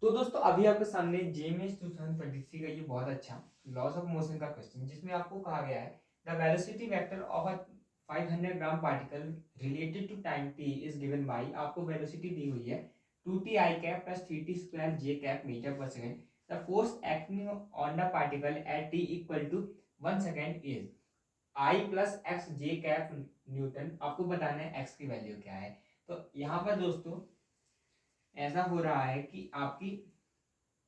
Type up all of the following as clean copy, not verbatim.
तो दोस्तों अभी आपके सामने जेएमएस 2023 का ये बहुत अच्छा लॉस ऑफ मोशन का क्वेश्चन जिसमें आपको कहा गया है the velocity vector of a 500 gram particle related to time t is given by, आपको वेलोसिटी दी हुई है 2t i cap plus 3t square j cap metre पर second. The force acting on the particle at t equal to 1 second is i plus x j cap newton. आपको बताना है x की value क्या है। तो यहाँ पर दोस्तों ऐसा हो रहा है कि आपकी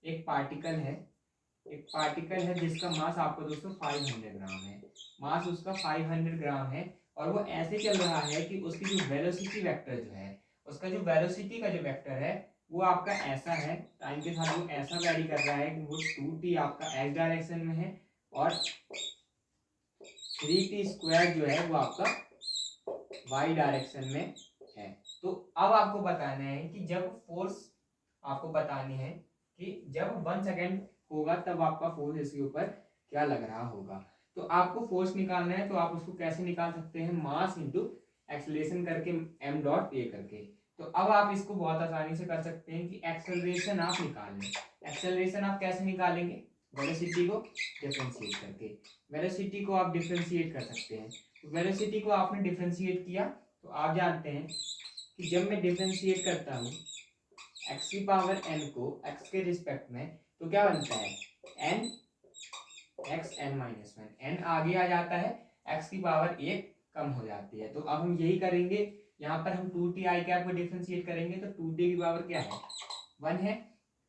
एक पार्टिकल है जिसका मास आपको दोस्तों 500 ग्राम है। मास उसका 500 ग्राम है और वो ऐसे चल रहा है कि उसकी जो वेलोसिटी वेक्टर जो है, उसका जो वेलोसिटी का जो वेक्टर है वो आपका ऐसा है, टाइम के साथ वो ऐसा वैरी कर रहा है कि वो 2t आपका x डायरेक्शन में है और 3t स्क्वायर जो है वो आपका y डायरेक्शन में है। तो अब आपको बताना है कि जब फोर्स आपको बतानी है कि जब 1 सेकेंड होगा तब आपका फोर्स इसके ऊपर क्या लग रहा होगा। तो आपको फोर्स निकालना है, तो आप उसको कैसे निकाल सकते हैं, मास इंटू एक्सेलरेशन करके एम डॉट ए करके। तो अब आप इसको बहुत आसानी से कर सकते हैं कि एक्सेलरेशन आप निकाल लें। एक्सेलरेशन आप कैसे निकालेंगे, वेलोसिटी को डिफरेंशिएट करके। वेलोसिटी को आप डिफरेंशिएट कर सकते हैं। तो वेलोसिटी को आपने डिफरेंशिएट किया तो आप जानते हैं कि जब मैं डिफरेंशिएट करता हूँ x की पावर n को x के रिस्पेक्ट में, तो क्या बनता है n x n minus one. n आगे आ जाता है, x की पावर एक कम हो जाती है। तो अब हम यही करेंगे, यहाँ पर हम 2t i कैप को डिफरेंशिएट करेंगे तो 2t की पावर क्या है 1 है,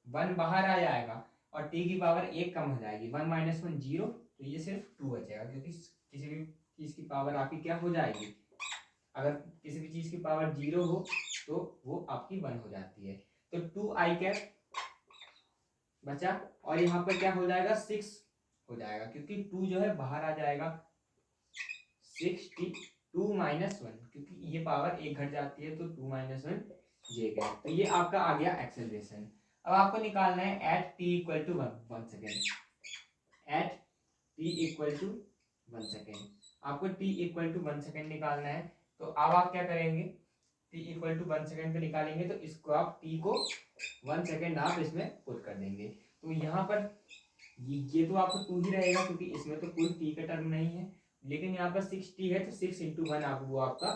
1 बाहर आ जाएगा और t की पावर एक कम हो जाएगी, 1 माइनस वन 0, तो ये सिर्फ 2 बचेगा क्योंकि किसी भी चीज़ की पावर आपकी क्या हो जाएगी, अगर किसी भी चीज़ की पावर 0 हो तो वो आपकी 1 हो जाती है। तो 2i कैप बचा और यहाँ पर क्या हो जाएगा 6 हो जाएगा क्योंकि 2 जो है बाहर आ जाएगा, 62 माइनस वन, क्योंकि ये पावर एक घट जाती है तो 2 माइनस वन जे कैप। तो ये आपका आ गया एक्सेलरेशन। अब आपको निकालना है at t equal to one second, at t equal to 1 second. आपको t इक्वल टू 1 सेकेंड निकालना है। तो अब आप क्या करेंगे, t इक्वल टू 1 सेकेंड पे निकालेंगे तो इसको आप t को 1 सेकेंड आप इसमें पुट कर देंगे। तो यहाँ पर ये तो आपको 2 ही रहेगा क्योंकि इसमें तो कोई t का टर्म नहीं है, लेकिन यहाँ पर 6t है तो 6 इंटू वन आप वो आपका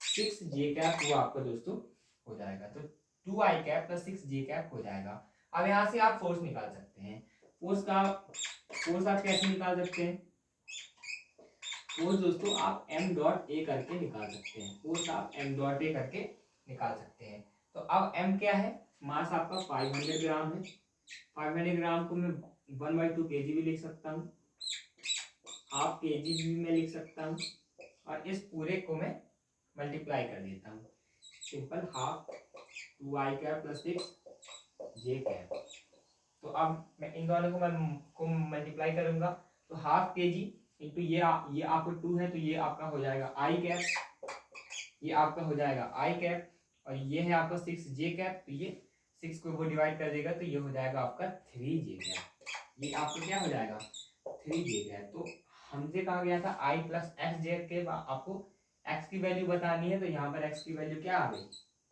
6 जे कैप वो आपका दोस्तों हो जाएगा। तो 2i कैप प्लस 6 जे कैप हो जाएगा। अब यहाँ से आप फोर्स निकाल सकते हैं। फोर्स आप कैसे निकाल सकते हैं, फोर्स दोस्तों आप m डॉट ए करके निकाल सकते हैं। फोर्स आप m डॉट ए करके निकाल सकते हैं। तो अब m क्या है, मास आपका 500 ग्राम है। 500 ग्राम को मैं 1/2 kg भी लिख सकता हूँ, हाफ kg भी मैं लिख सकता हूँ और इस पूरे को मैं मल्टीप्लाई कर देता हूँ। Simple half 2i cap plus 6 जे कैप। तो अब मैं इन दोनों को मल्टीप्लाई करूंगा तो हाफ के जी इंटू ये आपको 2 है तो ये आपका हो जाएगा आई कैप, ये आपका हो जाएगा आई कैप और ये है आपका 6 जे कैप, तो ये 6 को वो डिवाइड कर देगा तो ये हो जाएगा आपका 3 जे कैप। ये आपको क्या हो जाएगा 3 जे कैप। तो हमसे कहा गया था आई प्लस एक्स जे कैप, आपको एक्स की वैल्यू बतानी है तो यहाँ पर एक्स की वैल्यू क्या आ गई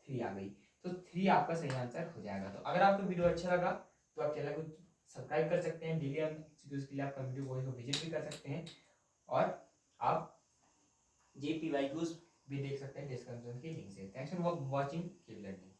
3 आ गई। तो 3 आपका सही आंसर हो जाएगा। तो अगर आपको वीडियो अच्छा लगा तो आप चैनल को सब्सक्राइब कर सकते हैं, डेली एमसीक्यूज के लिए आप कम्युनिटी वॉइस को विजिट भी कर सकते हैं और आप JPYQs भी देख सकते हैं डिस्क्रिप्शन के लिंक से। Thanks for watching, keep learning.